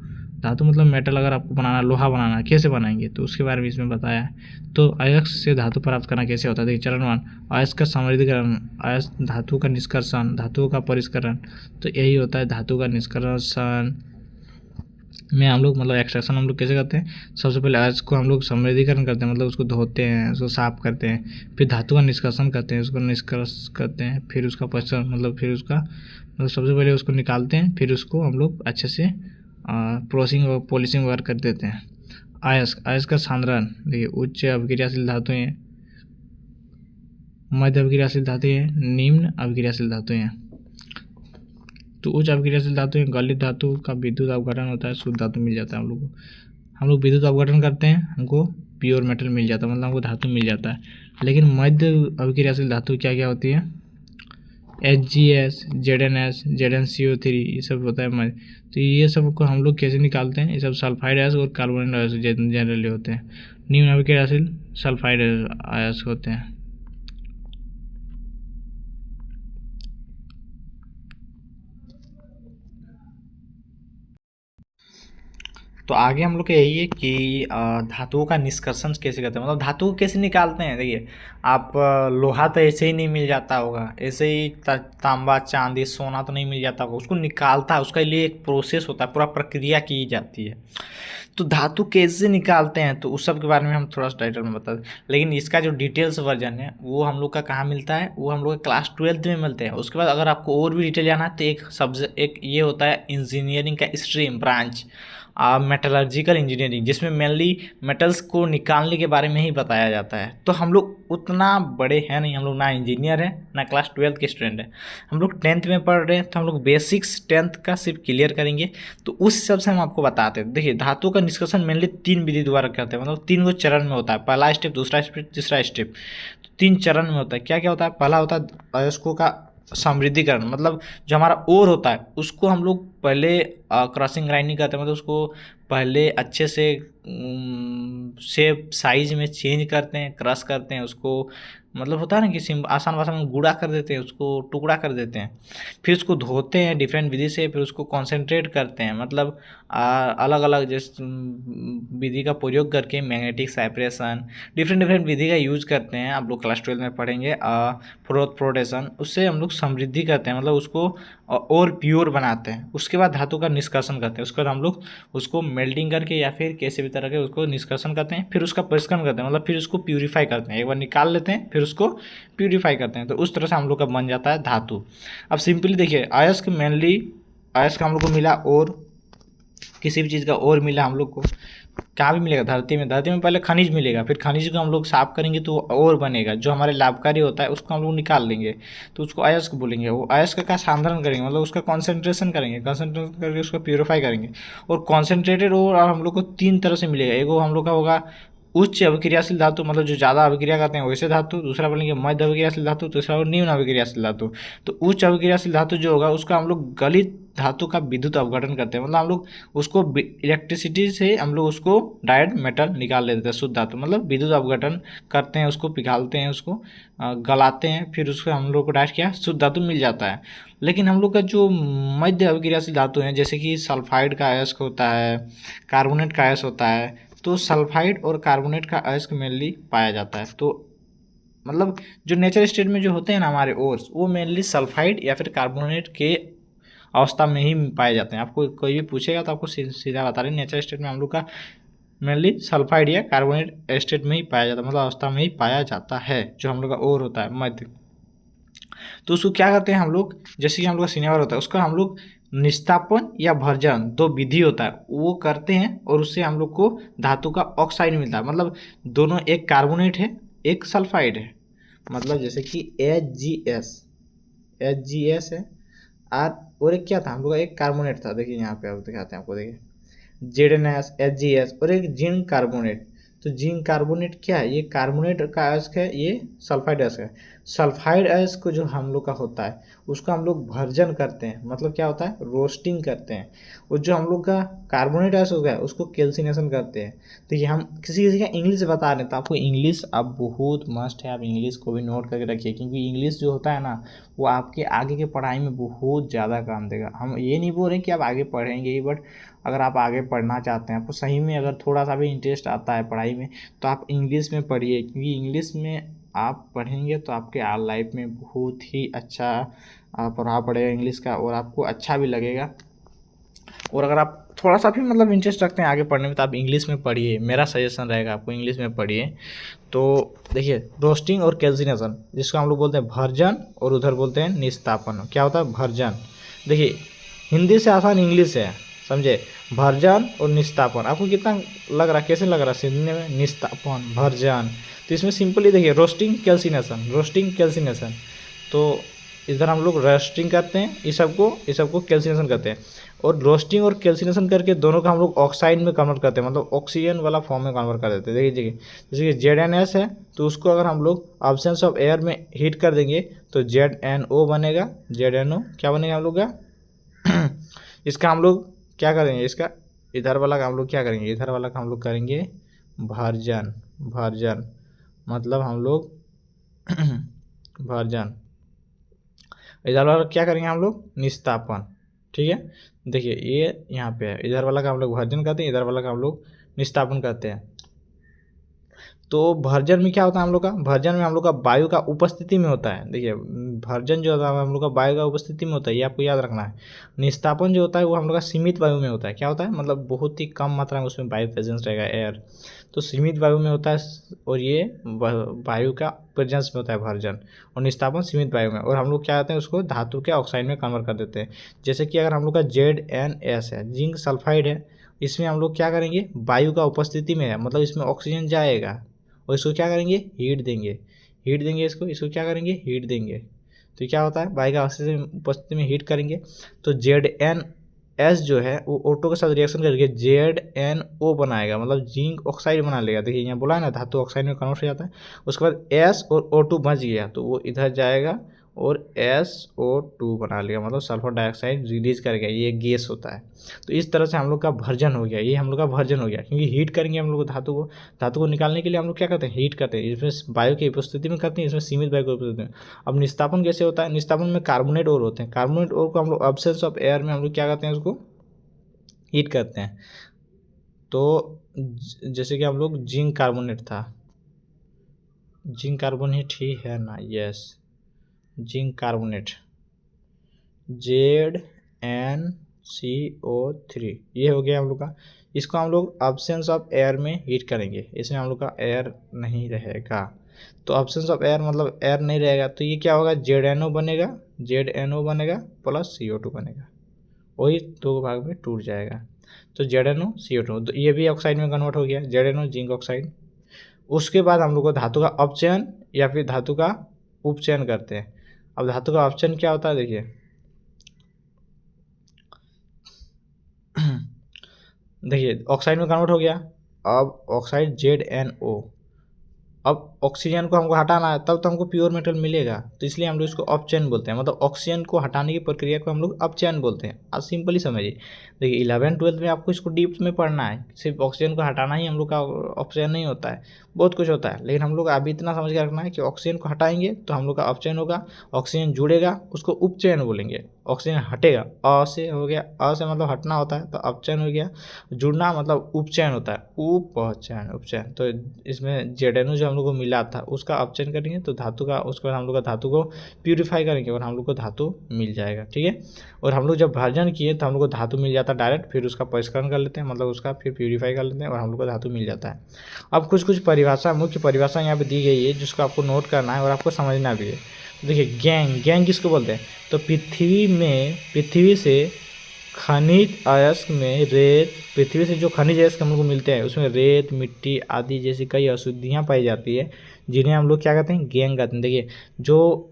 मतलब मेटल अगर आपको बनाना है, लोहा बनाना है, कैसे बनाएंगे, तो उसके बारे में इसमें बताया है। तो अयस्क से धातु प्राप्त करना कैसे होता है? देखिए, चरण 1 अयस्क का समृद्धीकरण, अयस्क धातु का निष्कर्षण, धातुओं का परिष्करण। तो यही होता है धातु का निष्कर्षण में हम लोग, मतलब एक्सट्रैक्शन हम लोग कैसे करते हैं? सबसे पहले अयस्क को हम लोग समृद्धीकरण करते हैं, मतलब उसको धोते हैं, उसको साफ करते हैं, फिर धातु का निष्कर्षण करते हैं, उसको निष्कर्ष करते हैं, फिर उसका परिष्करण, मतलब फिर उसका सबसे पहले उसको निकालते हैं, फिर उसको हम लोग अच्छे से प्रोसेसिंग और पॉलिशिंग वगैरह कर देते हैं। अयस्क का सांद्रण, देखिए उच्च अभिक्रियाशील धातुएं हैं, मध्य अभिक्रियाशील धातुएं हैं, निम्न अभिक्रियाशील धातुएं हैं। तो उच्च अभिक्रियाशील धातु है गलित धातु का विद्युत अपघटन होता है, शुद्ध धातु मिल जाता है हम लोग को। हम लोग विद्युत अपघटन करते हैं, हमको प्योर मेटल मिल जाता है, मतलब हमको धातु मिल जाता है। लेकिन मध्य अभिक्रियाशील धातु क्या क्या होती है? HgS, ZnS, ZnCO3, ये सब होता है मध्य। तो ये सब को हम लोग कैसे निकालते हैं? ये सब सल्फाइड अयस्क और कार्बोनेट अयस्क जनरली होते हैं। निम्न अभिक्रियाशील सल्फाइड अयस्क होते हैं। तो आगे हम लोग का यही है कि धातुओं का निष्कर्षण कैसे करते हैं, मतलब धातु को कैसे निकालते हैं। देखिए, आप लोहा तो ऐसे ही नहीं मिल जाता होगा, ऐसे ही तांबा, चांदी, सोना तो नहीं मिल जाता होगा, उसको निकालता है, उसके लिए एक प्रोसेस होता है, पूरा प्रक्रिया की जाती है। तो धातु कैसे निकालते हैं, तो उस सब के बारे में हम थोड़ा सा टाइटल में बता दें। लेकिन इसका जो डिटेल्स वर्जन है वो हम लोग का कहाँ मिलता है? वो हम लोग का क्लास 12th में मिलते हैं। उसके बाद अगर आपको और भी डिटेल जाना है तो एक ये होता है इंजीनियरिंग का स्ट्रीम ब्रांच, मेटलर्जिकल इंजीनियरिंग, जिसमें मेनली मेटल्स को निकालने के बारे में ही बताया जाता है। तो हम लोग उतना बड़े हैं नहीं, हम लोग ना इंजीनियर हैं ना क्लास 12 के स्टूडेंट हैं, हम लोग 10th में पढ़ रहे हैं। तो हम लोग बेसिक्स 10th का सिर्फ क्लियर करेंगे। तो उस हिसाब से हम आपको बताते हैं। देखिए, धातु का निष्कर्षण मेनली 3 विधि द्वारा करते हैं, मतलब 3 गो चरण में होता है। पहला स्टेप, दूसरा स्टेप, तीसरा स्टेप। तो 3 चरण में होता है। क्या क्या होता है? पहला होता है अयस्कों का समृद्धिकरण, मतलब जो हमारा ओर होता है उसको हम लोग पहले क्रॉसिंग ग्राइंडिंग करते हैं, मतलब उसको पहले अच्छे से शेप साइज में चेंज करते हैं, क्रश करते हैं उसको, मतलब होता है ना कि आसान भाषा में गुड़ा कर देते हैं, उसको टुकड़ा कर देते हैं। फिर उसको धोते हैं डिफरेंट विधि से, फिर उसको कॉन्सेंट्रेट करते हैं, मतलब अलग अलग जैसे विधि का प्रयोग करके मैग्नेटिक सेपरेशन, डिफरेंट विधि का यूज करते हैं। आप लोग क्लास 12 में पढ़ेंगे फ्लोटेशन। उससे हम लोग समृद्धि करते हैं, मतलब उसको और प्योर बनाते हैं। उसके बाद धातु का निष्कर्षण करते हैं। उसके बाद हम लोग उसको मेल्टिंग करके या फिर कैसे भी तरह के उसको निष्कर्षण करते हैं। फिर उसका परिष्करण करते हैं, मतलब फिर उसको प्यूरीफाई करते हैं। एक बार निकाल लेते हैं, फिर उसको प्यूरीफाई करते हैं। तो उस तरह से हम लोग का बन जाता है धातु। अब सिंपली देखिए, अयस्क मेनली अयस्क हम लोग को मिला, और किसी भी चीज़ का और मिला हम लोग को कहाँ भी मिलेगा? धरती में। धरती में पहले खनिज मिलेगा, फिर खनिज को हम लोग साफ करेंगे तो और बनेगा, जो हमारे लाभकारी होता है उसको हम लोग निकाल लेंगे, तो उसको अयस्क बोलेंगे। वो अयस्क का सांद्रण करेंगे, मतलब उसका कॉन्सेंट्रेशन करेंगे, कॉन्सेंट्रेशन करके उसको प्यूरीफाई करेंगे। और कॉन्सेंट्रेटेड और हम लोग को 3 तरह से मिलेगा। एक वो हम लोग का होगा उच्च अभिक्रियाशील धातु, मतलब जो ज़्यादा अभिक्रिया करते हैं वैसे धातु। दूसरा बोलेंगे मध्य अभिक्रियाशील धातु, तीसरा और न्यून अभिक्रियाशील धातु। तो उच्च अभिक्रियाशील धातु जो होगा उसका हम लोग गलित धातु का विद्युत अपघटन करते हैं, मतलब हम लोग उसको इलेक्ट्रिसिटी से हम लोग उसको डायरेक्ट मेटल निकाल लेते हैं, शुद्ध धातु, मतलब विद्युत अपघटन करते हैं, उसको पिघालते हैं, उसको गलाते हैं, फिर उसको हम लोग को डायरेक्ट क्या शुद्ध धातु मिल जाता है। लेकिन हम लोग का जो मध्य अभिक्रियाशील धातु है, जैसे कि सल्फाइड का अयस्क होता है, कार्बोनेट का अयस्क होता है, तो सल्फाइड और कार्बोनेट का अयस्क मेनली पाया जाता है। तो मतलब जो नेचर स्टेट में जो होते हैं ना हमारे ओर्स, वो मेनली सल्फाइड या फिर कार्बोनेट के अवस्था में ही पाए जाते हैं। आपको कोई भी पूछेगा तो आपको सीधा बता रहे, नेचर स्टेट में हम लोग का मेनली सल्फाइड या कार्बोनेट स्टेट में ही पाया जाता है, मतलब अवस्था में ही पाया जाता है जो हम लोग का ओर होता है मध्य। तो उसको क्या करते हैं हम लोग, जैसे कि हम लोग का सिनेवर होता है, उसका हम लोग निस्तापन या भर्जन 2 विधि होता है, वो करते हैं, और उससे हम लोग को धातु का ऑक्साइड मिलता है। मतलब दोनों, एक कार्बोनेट है एक सल्फाइड है, मतलब जैसे कि एच जी एस है और एक क्या था हम लोग का, एक कार्बोनेट था। देखिए यहाँ पे आप दिखाते हैं आपको, देखिए ZnS, HgS और एक जिंक कार्बोनेट। तो जिंक कार्बोनेट क्या है? ये कार्बोनेट का अयस्क है, ये सल्फाइड अयस्क है। सल्फाइड अयस्क जो हम लोग का होता है उसका हम लोग भर्जन करते हैं, मतलब क्या होता है, रोस्टिंग करते हैं। और जो हम लोग का कार्बोनेट अयस्क होता है उसको कैल्सिनेशन करते हैं। तो ये हम किसी किसी का इंग्लिश बता रहे हैं, तो आपको इंग्लिश अब बहुत मस्ट है, आप इंग्लिश को भी नोट करके रखिए, क्योंकि इंग्लिश जो होता है ना वो आपके आगे के पढ़ाई में बहुत ज़्यादा काम देगा। हम ये नहीं बोल रहे कि आप आगे पढ़ेंगे ही, बट अगर आप आगे पढ़ना चाहते हैं, आपको सही में अगर थोड़ा सा भी इंटरेस्ट आता है पढ़ाई में, तो आप इंग्लिश में पढ़िए, क्योंकि इंग्लिश में आप पढ़ेंगे तो आपके लाइफ में बहुत ही अच्छा प्रभाव पड़ेगा इंग्लिश का, और आपको अच्छा भी लगेगा। और अगर आप थोड़ा सा भी मतलब इंटरेस्ट रखते हैं आगे पढ़ने में, तो आप इंग्लिश में पढ़िए, मेरा सजेशन रहेगा आपको इंग्लिश में पढ़िए। तो देखिए, रोस्टिंग और कैल्सिनेशन, जिसको हम लोग बोलते हैं भर्जन और उधर बोलते हैं निस्तापन। क्या होता है भर्जन? देखिए, हिंदी से आसान इंग्लिश है, समझे? भर्जन और निस्तापन आपको कितना लग रहा है, कैसे लग रहा है सुनने में? निस्तापन, भर्जन। तो इसमें सिंपली देखिए, रोस्टिंग कैल्सिनेशन। तो इधर हम लोग रोस्टिंग करते हैं, ये सबको कैल्सिनेशन करते हैं, और रोस्टिंग और कैल्सिनेशन करके दोनों का हम लोग ऑक्साइड में कन्वर्ट करते हैं, मतलब ऑक्सीजन वाला फॉर्म में कन्वर्ट कर देते हैं। देखिए जैसे कि ZnS है, तो उसको अगर हम लोग ऑब्सेंस ऑफ एयर में हीट कर देंगे तो ZnO बनेगा। ZnO क्या बनेगा हम लोग का इसका हम लोग क्या करेंगे, इसका इधर वाला का हम लोग क्या करेंगे, इधर वाला का हम लोग करेंगे भर्जन, मतलब हम लोग भर्जन। इधर वाला क्या करेंगे हम लोग, निस्तापन। ठीक है, देखिए ये यहाँ पे है, इधर वाला का हम लोग भर्जन करते हैं, इधर वाला का हम लोग निस्तापन करते हैं। तो भर्जन में क्या होता है हम लोग का, भर्जन में हम लोग का वायु का उपस्थिति में होता है। देखिए, भर्जन जो होता है हम लोग का वायु का उपस्थिति में होता है, ये आपको याद रखना है। निस्तापन जो होता है वो हम लोग का सीमित वायु में होता है। क्या होता है, मतलब बहुत ही कम मात्रा में उसमें वायु प्रेजेंस रहेगा, एयर। तो सीमित वायु में होता है, और ये वायु का प्रेजेंस में होता है भर्जन, और निस्तापन सीमित वायु में। और हम लोग क्या करते हैं, उसको धातु के ऑक्साइड में कन्वर्ट कर देते हैं। जैसे कि अगर हम लोग का ZnS है, जिंक सल्फाइड है, इसमें हम लोग क्या करेंगे, वायु का उपस्थिति में है, मतलब इसमें ऑक्सीजन जाएगा और इसको क्या करेंगे, हीट देंगे, हीट देंगे इसको क्या करेंगे, हीट देंगे। तो क्या होता है, वायु का उपस्थिति में हीट करेंगे तो ZnS जो है वो O2 के साथ रिएक्शन करके ZnO बनाएगा, मतलब जिंक ऑक्साइड बना लेगा। देखिए यहाँ बोला है ना, धातु ऑक्साइड में कन्वर्ट हो जाता है। उसके बाद S और O2 बच गया तो वो इधर जाएगा और SO2 बना लेगा, मतलब सल्फर डाइऑक्साइड रिलीज करेगा, ये गैस होता है। तो इस तरह से हम लोग का वर्जन हो गया, ये हम लोग का वर्जन हो गया, क्योंकि हीट करेंगे हम लोग धातु को निकालने के लिए हम लोग क्या करते हैं, हीट करते हैं। इसमें वायु की उपस्थिति में करते हैं, इसमें सीमित वायु की उपस्थिति में। अब निस्तापन कैसे होता है, निस्तापन में कार्बोनेट और होते हैं, कार्बोनेट और को हम लोग एब्सेंस ऑफ एयर में हम लोग क्या करते हैं, उसको हीट करते हैं। तो जैसे कि हम लोग जिंक कार्बोनेट था, जिंक कार्बोनेट ही है ना, यस, जिंक कार्बोनेट ZnCO3 ये हो गया हम लोग का। इसको हम लोग एब्सेंस ऑफ एयर में हीट करेंगे, इसमें हम लोग का एयर नहीं रहेगा। तो एब्सेंस ऑफ एयर मतलब एयर नहीं रहेगा, तो ये क्या होगा, ZnO बनेगा प्लस CO2 बनेगा, वही दो भाग में टूट जाएगा। तो ZnO CO2 तो ये भी ऑक्साइड में कन्वर्ट हो गया, ZnO जिंक ऑक्साइड। उसके बाद हम लोग को धातु का अपचयन या फिर धातु का उपचयन करते हैं। अब धातु का अपचयन क्या होता है, देखिए देखिए ऑक्साइड में कन्वर्ट हो गया। अब ऑक्साइड ZnO, अब ऑक्सीजन को हमको हटाना है, तब तो हमको प्योर मेटल मिलेगा, तो इसलिए हम लोग इसको अपचयन बोलते हैं, मतलब ऑक्सीजन को हटाने की प्रक्रिया को हम लोग अपचयन बोलते हैं। आज सिंपली समझिए, देखिए 11th-12th में आपको इसको डीप में पढ़ना है, सिर्फ ऑक्सीजन को हटाना ही हम लोग का अपचयन नहीं होता है, बहुत कुछ होता है, लेकिन हम लोग अभी इतना समझ के रखना है कि ऑक्सीजन को हटाएंगे तो हम लोग का अपचयन होगा, ऑक्सीजन जुड़ेगा उसको उपचयन बोलेंगे, ऑक्सीजन हटेगा अ से हो गया, अ से मतलब हटना होता है तो अपचयन हो गया, जुड़ना मतलब उपचयन होता है, उपचयन। तो इसमें ZnO जो हम लोग को मिला था उसका अपचयन करेंगे तो धातु का, उसके बाद हम लोग का धातु को प्यूरिफाई करेंगे और हम लोग को धातु मिल जाएगा, ठीक है। और हम लोग जब भर्जन किए तो हम लोग को धातु मिल जाता है डायरेक्ट, फिर उसका परिष्करण कर लेते हैं, मतलब उसका फिर प्यूरिफाई कर लेते हैं और हम लोग को धातु मिल जाता है। अब कुछ परिभाषा, मुख्य परिभाषा यहाँ पे दी गई है जिसको आपको नोट करना है और आपको समझना भी है। देखिए गैंग किसको बोलते हैं, तो पृथ्वी से खनिज अयस्क में रेत, पृथ्वी से जो खनिज अयस्क हम लोग को मिलते हैं उसमें रेत, मिट्टी आदि जैसी कई अशुद्धियाँ पाई जाती है, जिन्हें हम लोग क्या कहते हैं, गैंग कहते हैं। देखिए जो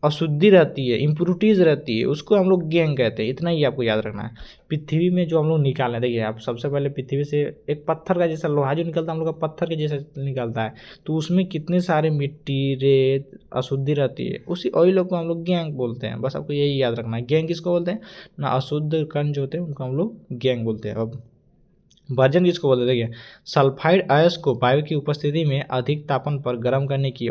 अशुद्धि रहती है, इम्प्योरिटीज़ रहती है, उसको हम लोग गैंग कहते हैं, इतना ही आपको याद रखना है। पृथ्वी में जो हम लोग निकालें, देखिए आप सबसे पहले पृथ्वी से एक पत्थर का जैसा लोहा जो निकलता है हम लोग का पत्थर के जैसा निकलता है, तो उसमें कितने सारे मिट्टी, रेत, अशुद्धि रहती है, उसी ऑयल को हम लोग गैंग बोलते हैं। बस आपको यही याद रखना है, गैंग किसको बोलते हैं ना, अशुद्ध कण जो होते हैं उनको हम लोग गैंग बोलते हैं। अब वर्जन किसको बोलते हैं, देखिए सल्फाइड अयस्क को वायु की उपस्थिति में अधिक तापमान पर गर्म करने की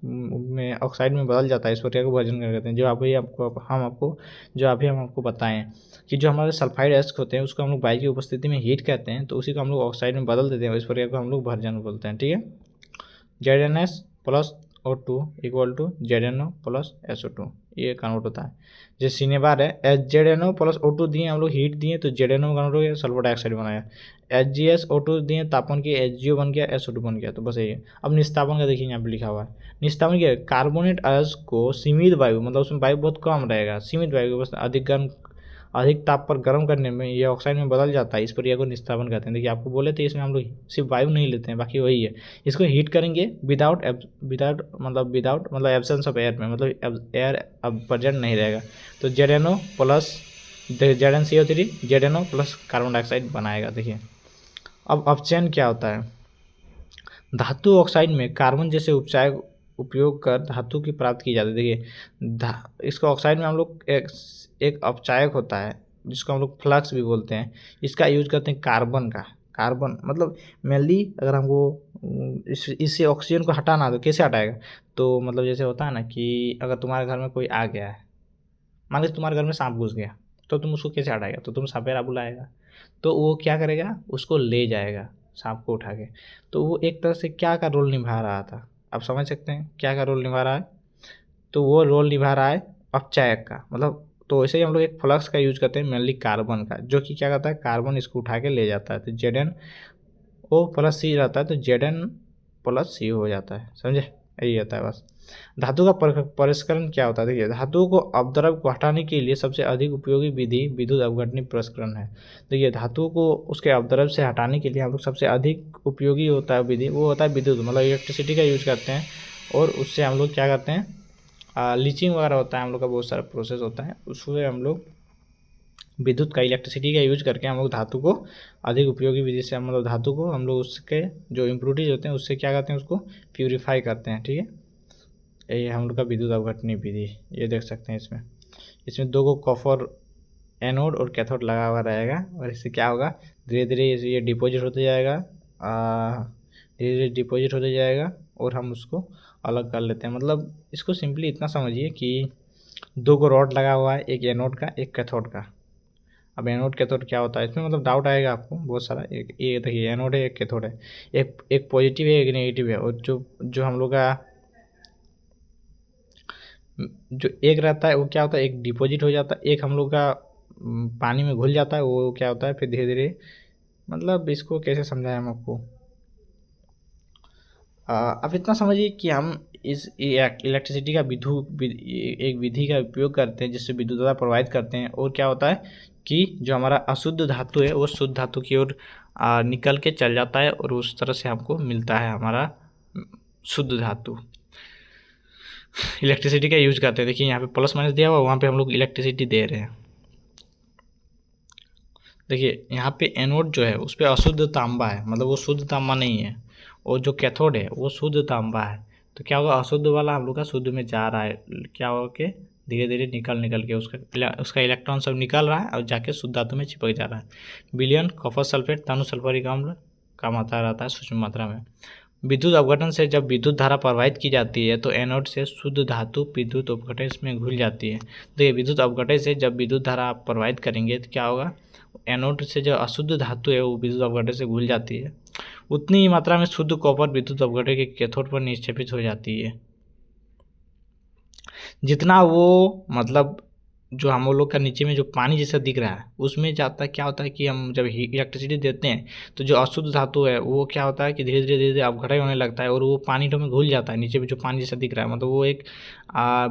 में ऑक्साइड में बदल जाता है, इस प्रक्रिया को वर्जन कहते हैं। जो अभी हम आपको बताएं कि जो हमारे सल्फाइड अयस्क होते हैं उसको हम लोग वायु की उपस्थिति में हीट करते हैं, तो उसी को हम लोग ऑक्साइड में बदल देते हैं, इस प्रक्रिया को हम लोग वर्जन बोलते हैं, ठीक है। ZnS plus O2 equal to ZnO plus SO2 ये कन्वर्ट होता है। जैसे सीने बार है ZnO प्लस O2 दिए, हम लोग हीट दिए तो ZnO कन्वर्ट हो गया, सल्फर डाइऑक्साइड बनाया। HgS O2 दिए, तापमान की HgO बन गया, SO2 बन गया, तो बस यही है। अब निस्तापन का देखिए यहाँ पे लिखा हुआ है, निस्तापन क्या है, कार्बोनेट अयस्क को सीमित वायु, मतलब उसमें वायु बहुत कम रहेगा, सीमित वायु बस अधिक ताप पर गर्म करने में ये ऑक्साइड में बदल जाता है, इस प्रक्रिया को निस्तापन कहते हैं। देखिए आपको बोले थे इसमें हम लोग सिर्फ वायु नहीं लेते हैं, बाकी वही है। इसको हीट करेंगे विदाउट मतलब एब्सेंस ऑफ एयर में, मतलब एयर अब प्रेजेंट नहीं रहेगा, तो ZnO plus ZnCO3 ZnO plus carbon dioxide बनाएगा। देखिए अब अपचयन क्या होता है, धातु ऑक्साइड में कार्बन जैसे उपयोग कर धातु की प्राप्ति की जाती है। देखिए इसको ऑक्साइड में हम लोग एक अपचायक होता है जिसको हम लोग फ्लक्स भी बोलते हैं, इसका यूज करते हैं कार्बन मतलब मेनली अगर हमको इससे ऑक्सीजन को हटाना तो कैसे हटाएगा, तो मतलब जैसे होता है ना कि अगर तुम्हारे घर में कोई आ गया है, मान लीजिए तुम्हारे घर में सांप घुस गया, तो तुम उसको कैसे हटाएगा, तो तुम सपेरा बुलाएगा, तो वो क्या करेगा, उसको ले जाएगा सांप को उठा के। तो वो एक तरह से क्या का रोल निभा रहा था, आप समझ सकते हैं क्या का रोल निभा रहा है, तो वो रोल निभा रहा है अपचायक का, मतलब तो ऐसे ही हम लोग एक फ्लक्स का यूज करते हैं मेनली कार्बन का, जो कि क्या करता है, कार्बन इसको उठा के ले जाता है, तो ZnO प्लस C रहता है तो Zn प्लस C हो जाता है, समझे। यही होता है बस। धातु का परिष्करण क्या होता है? देखिए, धातुओं को अपद्रव को हटाने के लिए सबसे अधिक उपयोगी विधि विद्युत अपघटनी परिष्करण है। देखिए, धातुओं को उसके अपद्रव से हटाने के लिए हम लोग सबसे अधिक उपयोगी होता है विधि, वो होता है विद्युत, मतलब इलेक्ट्रिसिटी का यूज करते हैं। और उससे हम लोग क्या करते हैं, लीचिंग वगैरह होता है, हम लोग का बहुत सारा प्रोसेस होता है, उसमें हम लोग विद्युत का, इलेक्ट्रिसिटी का यूज करके हम लोग धातु को अधिक उपयोगी विधि से, मतलब धातु को हम लोग उसके जो इम्प्योरिटीज होते हैं उससे क्या करते हैं, उसको प्यूरिफाई करते हैं। ठीक है, यही हम लोग का विद्युत अपघटनी विधि। ये देख सकते हैं इसमें दो को कॉपर एनोड और कैथोड लगा हुआ रहेगा, और इससे क्या होगा, धीरे धीरे ये डिपॉजिट होते जाएगा, धीरे धीरे डिपॉजिट होते जाएगा और हम उसको अलग कर लेते हैं। मतलब इसको सिंपली इतना समझिए कि दो को रॉड लगा हुआ है, एक एनोड का एक कैथोड का। अब एनोड कैथोड क्या होता है, इसमें मतलब डाउट आएगा आपको बहुत सारा। एक ये देखिए, एनोड है एक कैथोड है, एक पॉजिटिव है एक नेगेटिव है, और जो हम लोग का जो एक रहता है वो क्या होता है, एक डिपॉजिट हो जाता है, एक हम लोग का पानी में घुल जाता है, वो क्या होता है फिर धीरे धीरे, मतलब इसको कैसे समझाएं हम आपको। अब इतना समझिए कि हम इस इलेक्ट्रिसिटी का एक विधि का उपयोग करते हैं जिससे विद्युतता प्रवाहित करते हैं, और क्या होता है कि जो हमारा अशुद्ध धातु है वो शुद्ध धातु की ओर निकल के चल जाता है, और उस तरह से हमको मिलता है हमारा शुद्ध धातु। इलेक्ट्रिसिटी का यूज करते हैं, देखिए यहाँ पे प्लस माइनस दिया हुआ, वहाँ पे हम लोग इलेक्ट्रिसिटी दे रहे हैं। देखिए यहाँ पे एनोड जो है उस पर अशुद्ध तांबा है, मतलब वो शुद्ध तांबा नहीं है, और जो कैथोड है वो शुद्ध तांबा है। तो क्या होगा, अशुद्ध वाला हम लोग का शुद्ध में जा रहा है, क्या होगा कि धीरे धीरे निकल के उसका इलेक्ट्रॉन सब निकल रहा है और जाके शुद्ध धातु में चिपक जा रहा है। विलयन कॉपर सल्फेट तनु सल्फ्यूरिक अम्ल का मात्रा रहता है सूक्ष्म मात्रा में। विद्युत अपघटन से जब विद्युत धारा प्रवाहित की जाती है तो एनोड से शुद्ध धातु विद्युत अपघटन में घुल जाती है। देखिए, विद्युत अपघटन से जब विद्युत धारा आप प्रवाहित करेंगे तो क्या होगा, एनोड से जो अशुद्ध धातु है वो विद्युत अपघटन से घुल जाती है, उतनी ही मात्रा में शुद्ध कॉपर विद्युत अपघटन के कैथोड पर निक्षेपित हो जाती है। जितना वो, मतलब जो हम लोग का नीचे में जो पानी जैसा दिख रहा है उसमें जाता है, क्या होता है कि हम जब इलेक्ट्रिसिटी देते हैं तो जो अशुद्ध धातु है वो क्या होता है कि धीरे धीरे अपघटन होने लगता है, और वो पानी में घुल जाता है। नीचे में जो पानी जैसा दिख रहा है मतलब वो एक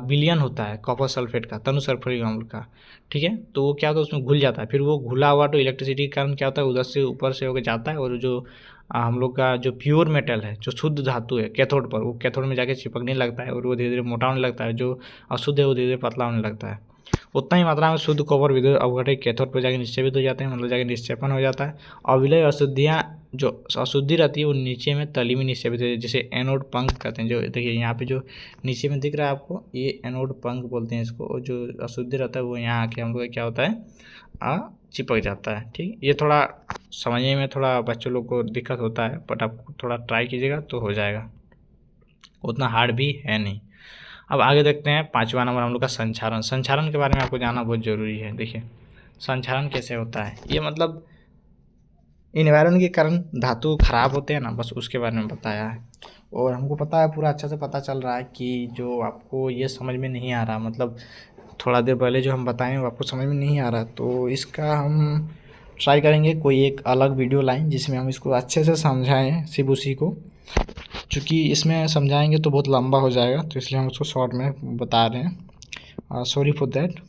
विलयन होता है कॉपर सल्फेट का, तनु सल्फ्यूरिक अम्ल का। ठीक है, तो वो क्या होता है उसमें घुल जाता है, फिर वो घुला हुआ तो इलेक्ट्रिसिटी के कारण क्या होता है उधर से ऊपर से होकर जाता है, और जो हम लोग का जो प्योर मेटल है, जो शुद्ध धातु है कैथोड पर, वो कैथोड में जाके चिपकने लगता है और वो धीरे धीरे मोटा होने लगता है, जो अशुद्ध है वो धीरे धीरे पतला होने लगता है। उतना ही मात्रा में शुद्ध कॉपर विद्युत अपघटन कैथोड पर जाके निक्षेपित हो जाते हैं, मतलब जाके निक्षेपण हो जाता है। और विलय अशुद्धियाँ, जो अशुद्धि रहती है वो नीचे में तली में निक्षेपित होती है, जैसे एनोड पंख कहते हैं। जो देखिए यहाँ पे जो नीचे में दिख रहा है आपको, ये एनोड पंख बोलते हैं इसको, और जो अशुद्धि रहता है वो यहाँ आके हम लोग का क्या होता है, चिपक जाता है। ठीक, ये थोड़ा समझने में थोड़ा बच्चों लोग को दिक्कत होता है, बट आप थोड़ा ट्राई कीजिएगा तो हो जाएगा, उतना हार्ड भी है नहीं। अब आगे देखते हैं 5वां नंबर हम लोग का संक्षारण। संक्षारण के बारे में आपको जानना बहुत ज़रूरी है। देखिए, संक्षारण कैसे होता है, ये मतलब इन्वायरमेंट के कारण धातु खराब होते हैं ना, बस उसके बारे में बताया है। और हमको पता है, पूरा अच्छे से पता चल रहा है कि जो आपको ये समझ में नहीं आ रहा, मतलब थोड़ा देर पहले जो हम बताएं वो आपको समझ में नहीं आ रहा, तो इसका हम ट्राई करेंगे कोई एक अलग वीडियो लाइन जिसमें हम इसको अच्छे से समझाएं सिर्फ उसी को, क्योंकि इसमें समझाएंगे तो बहुत लंबा हो जाएगा, तो इसलिए हम उसको शॉर्ट में बता रहे हैं। Sorry for that.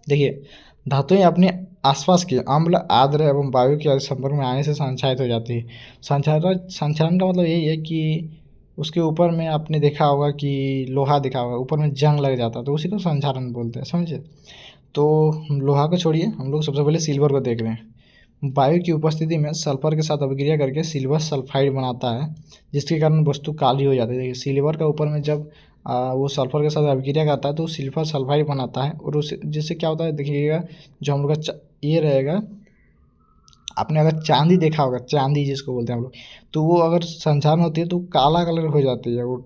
देखिए, धातुएं अपने आसपास के अम्ल, आर्द्र एवं वायु के संपर्क में आने से संक्षारित हो जाती है। संक्षारण का मतलब यही है कि उसके ऊपर में आपने देखा होगा कि लोहा दिखा होगा, ऊपर में जंग लग जाता है, तो उसी को संक्षारण बोलते हैं, समझे। तो लोहा को छोड़िए, हम लोग सबसे पहले सिल्वर को देख रहे हैं। वायु की उपस्थिति में सल्फर के साथ अभिक्रिया करके सिल्वर सल्फाइड बनाता है, जिसके कारण वस्तु काली हो जाती है। देखिए, सिल्वर का ऊपर में जब वो सल्फर के साथ अभिक्रिया करता है तो सिल्वर सल्फाइड बनाता है, और उस जिससे क्या होता है देखिएगा, जो हम लोग का ये रहेगा, आपने अगर चांदी देखा होगा, चांदी जिसको बोलते हैं हम लोग, तो वो अगर संक्षारण होती है तो काला कलर हो जाती है वो।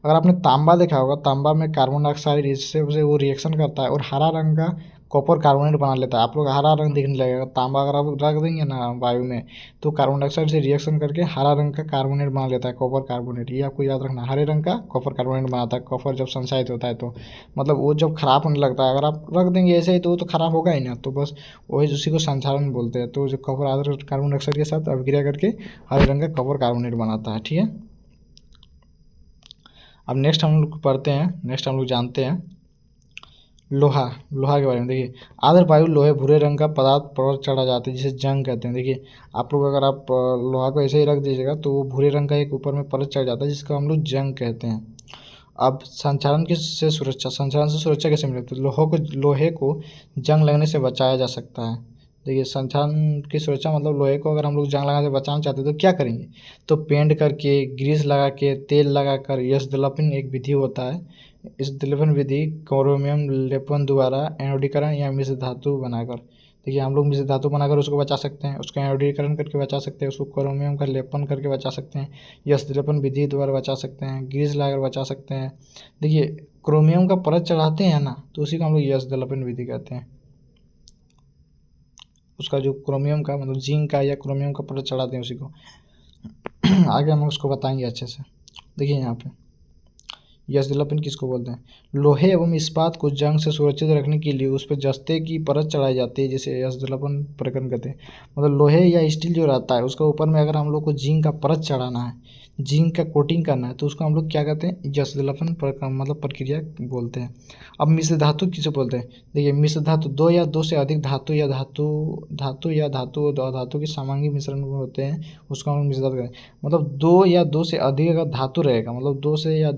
अगर आपने तांबा देखा होगा, तांबा में कार्बन डाइऑक्साइड इससे वो रिएक्शन करता है और हरा रंग का कॉपर कार्बोनेट बना लेता है। आप लोग हरा रंग दिखने लगेगा, तांबा अगर आप रख देंगे ना वायु में तो कार्बन डाइऑक्साइड से रिएक्शन करके हरा रंग का कार्बोनेट बना लेता है, कॉपर कार्बोनेट। ये आपको याद रखना, हरे रंग का कॉपर कार्बोनेट बनाता है कॉपर जब संक्षारित होता है तो, मतलब वो जब खराब होने लगता है, अगर आप रख देंगे ऐसे ही तो वो तो खराब होगा ही ना, तो बस वही उसी को संक्षारण बोलते हैं। तो जो कॉपर आर्द्र कार्बन डाइऑक्साइड के साथ अभिक्रिया करके हरे रंग का कॉपर कार्बोनेट बनाता है। ठीक है, अब नेक्स्ट हम लोग पढ़ते हैं, नेक्स्ट हम लोग जानते हैं लोहा। लोहा के बारे में देखिए, आधर वायु लोहे भूरे रंग का पदार्थ पर चढ़ा जाता है जिसे जंग कहते हैं। देखिए आप लोग अगर आप लोहा को ऐसे ही रख दीजिएगा तो वो भूरे रंग का एक ऊपर में परत चढ़ जाता है जिसको हम लोग जंग कहते हैं। अब संचालन की से सुरक्षा, संचालन से सुरक्षा कैसे मिले, तो लोहे को जंग लगने से बचाया जा सकता है। देखिए संचालन की सुरक्षा मतलब लोहे को अगर हम लोग जंग लगाने से बचाना चाहते हैं तो क्या करेंगे, तो पेंट करके, ग्रीस लगा के, तेल लगा कर, यश दिलापन एक विधि होता है। इस दिलापन विधि क्रोमियम लेपन द्वारा एनोडीकरण या मिश्र धातु बनाकर, देखिए हम लोग मिश्र धातु बनाकर उसको बचा सकते हैं, उसका एनोडीकरण करके बचा सकते हैं, उसको क्रोमियम का लेपन करके बचा सकते हैं, यश दिलापन विधि द्वारा बचा सकते हैं, ग्रीस लगाकर बचा सकते हैं। देखिए क्रोमियम का परत चढ़ाते हैं ना तो उसी को हम लोग यश दिलापन विधि कहते हैं। उसका जो क्रोमियम का मतलब जिंक का या क्रोमियम का परत चढ़ाते हैं उसी को। आगे हम उसको बताएंगे अच्छे से। देखिए यहाँ पे यश दिलापन किसको बोलते हैं, लोहे एवं इस्पात को जंग से सुरक्षित रखने के लिए उस पर जस्ते की परत चढ़ाई जाती है जिसे यश दिलापन प्रकरण कहते हैं। मतलब लोहे या स्टील जो रहता है उसके ऊपर में अगर हम लोग को जिंक का परत चढ़ाना है, जिंक का कोटिंग करना है तो उसको हम लोग क्या कहते हैं, यश दिलापन मतलब प्रक्रिया बोलते हैं। अब मिश्र धातु किसे बोलते हैं, देखिए मिश्र धातु दो या दो से अधिक धातु या धातु और धातु के सामान्य मिश्रण होते हैं उसको हम लोग मिश्र धातु कहते हैं। मतलब दो या दो से अधिक अगर धातु रहेगा, मतलब दो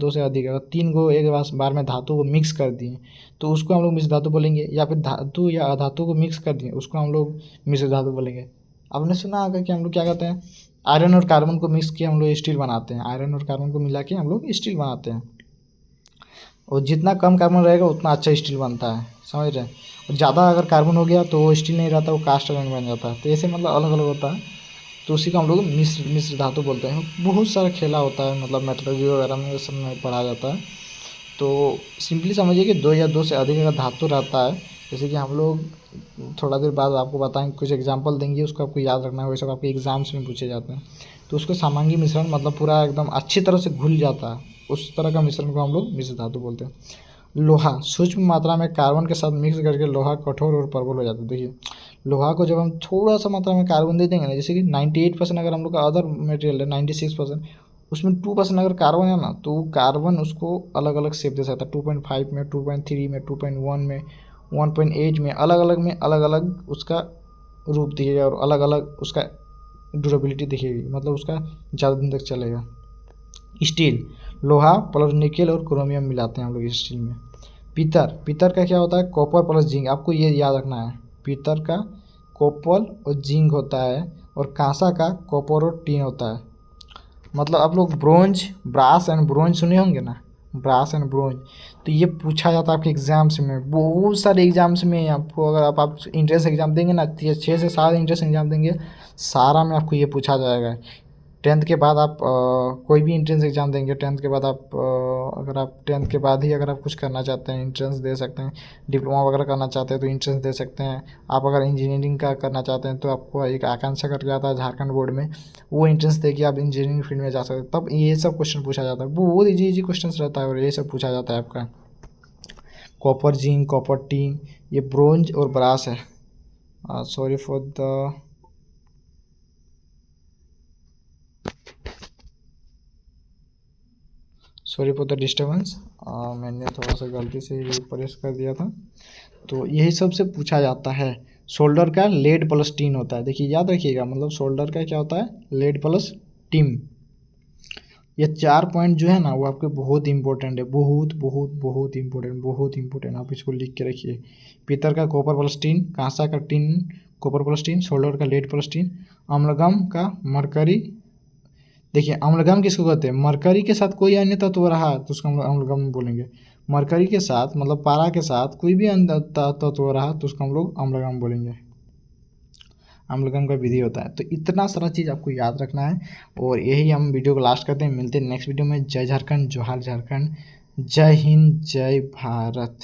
से अधिक अगर तीन को एक बार में धातु को मिक्स कर दिए तो उसको हम लोग मिश्र धातु बोलेंगे, या फिर धातु या अधातु को मिक्स कर दिए उसको हम लोग मिश्र धातु बोलेंगे। आपने सुना होगा कि हम लोग क्या कहते हैं, आयरन और कार्बन को मिक्स किए हम लोग स्टील बनाते हैं, आयरन और कार्बन को मिला के हम लोग स्टील बनाते हैं। और जितना कम कार्बन रहेगा उतना अच्छा स्टील बनता है, समझ रहे हैं। और ज़्यादा अगर कार्बन हो गया तो वो स्टील नहीं रहता, वो कास्ट आयरन बन जाता है। तो ऐसे मतलब अलग अलग होता है, तो उसी को हम लोग मिश्र धातु बोलते हैं। बहुत सारा खेला होता है, मतलब मेटलर्जी वगैरह में सब में पढ़ा जाता है। तो सिंपली समझिए कि दो या दो से अधिक अगर धातु रहता है, जैसे कि हम लोग थोड़ा देर बाद आपको बताएंगे, कुछ एग्जांपल देंगे, उसको आपको याद रखना है, वैसे आपके एग्जाम्स में पूछे जाते हैं। तो उसको सामांगी मिश्रण मतलब पूरा एकदम अच्छी तरह से घुल जाता है, उस तरह का मिश्रण को हम लोग मिश्र धातु बोलते हैं। लोहा सूक्ष्म मात्रा में कार्बन के साथ मिक्स करके लोहा कठोर और प्रबल हो जाता है। देखिए लोहा को जब हम थोड़ा सा मात्रा में कार्बन दे देंगे ना, जैसे कि 98% अगर हम लोग का अदर मटेरियल है 96%, उसमें 2% अगर कार्बन है ना तो कार्बन उसको अलग अलग शेप दे सकता है, 2.5 में, 2.3 में, 2.1 में, 1.8 में, अलग अलग उसका रूप दिखेगा और अलग अलग उसका ड्यूरेबिलिटी दिखेगी, मतलब उसका ज़्यादा दिन तक चलेगा। स्टील लोहा प्लस निकेल और क्रोमियम मिलाते हैं हम लोग स्टील में। पीतल का क्या होता है, कॉपर प्लस जिंक, आपको ये याद रखना है, पीतल का कॉपर और जिंक होता है, और कांसा का कॉपर और टीन होता है। मतलब आप लोग ब्रोंज, ब्रास एंड ब्रोंज सुने होंगे ना, ब्रास एंड ब्रोंज, तो ये पूछा जाता है आपके एग्जाम्स में, बहुत सारे एग्जाम्स में आपको, अगर आप इंट्रेंस एग्जाम देंगे ना, 6 से 7 इंट्रेंस एग्जाम देंगे, सारा में आपको ये पूछा जाएगा। 10th के बाद आप कोई भी इंट्रेंस एग्ज़ाम देंगे, 10th के बाद आप अगर आप 10th के बाद ही अगर आप कुछ करना चाहते हैं इंट्रेंस दे सकते हैं, डिप्लोमा वगैरह करना चाहते हैं तो इंट्रेंस दे सकते हैं। आप अगर इंजीनियरिंग का करना चाहते हैं तो आपको एक आकांक्षा करके आता है झारखंड बोर्ड में, वो इंट्रेंस दे के आप इंजीनियरिंग फील्ड में जा सकते हैं। तब ये सब क्वेश्चन पूछा जाता है, बहुत ईजी क्वेश्चन रहता है और ये सब पूछा जाता है आपका। कॉपर जिंक, कॉपर टीन, ये ब्रोंज और ब्रास है। सॉरी फॉर द डिस्टर्बेंस, मैंने थोड़ा सा गलती से प्रेस कर दिया था। तो यही सब से पूछा जाता है। सोल्डर का लेड प्लस टीन होता है, देखिए याद रखिएगा, मतलब सोल्डर का क्या होता है, लेड प्लस टीन। ये 4 पॉइंट जो है ना वो आपके बहुत इंपॉर्टेंट है, बहुत इंपॉर्टेंट, आप इसको लिख के रखिए। पीतल का कॉपर प्लस टीन, कांसा का tin copper plus tin, solder का लेड प्लस टीन, अम्लगम का मरकरी। देखिए अम्लगम किसको कहते हैं, मरकरी के साथ कोई अन्य तत्व रहा तो उसको हम अम्लगम बोलेंगे। मरकरी के साथ मतलब पारा के साथ कोई भी अन्य तत्व रहा तो उसको हम लोग अम्लगम बोलेंगे। अम्लगम का विधि होता है। तो इतना सारा चीज़ आपको याद रखना है, और यही हम वीडियो को लास्ट करते हैं। मिलते हैं नेक्स्ट वीडियो में। जय झारखंड, जोहार झारखंड, जय हिंद, जय भारत।